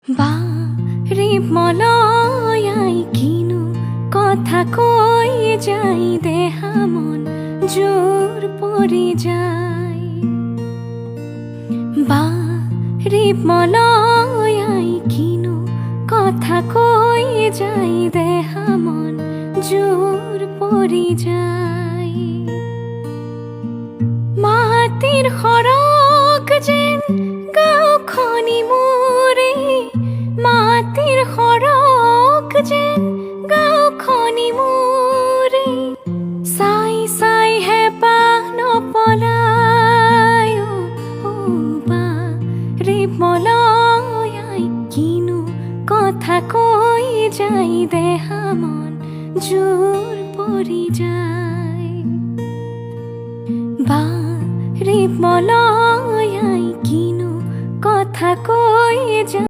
বারে মলয়াই কিনু কথা কই যাই দেহা মন জোর পরি যাই। বারে মলয়াই কিনু কথা কই যাই দেহা মন জোর পরি যাই। মাতির খরক যেন গাও খনি মোরে, মাতির খরক যেন গাও খনি মোরে। সাই সাই হে পান পলায় ও বারে মলয়াই কিনু কথা কই যাই দেহা মন জোর পরি যাই। বারে মলয়াই কিনু কথা কই যাই।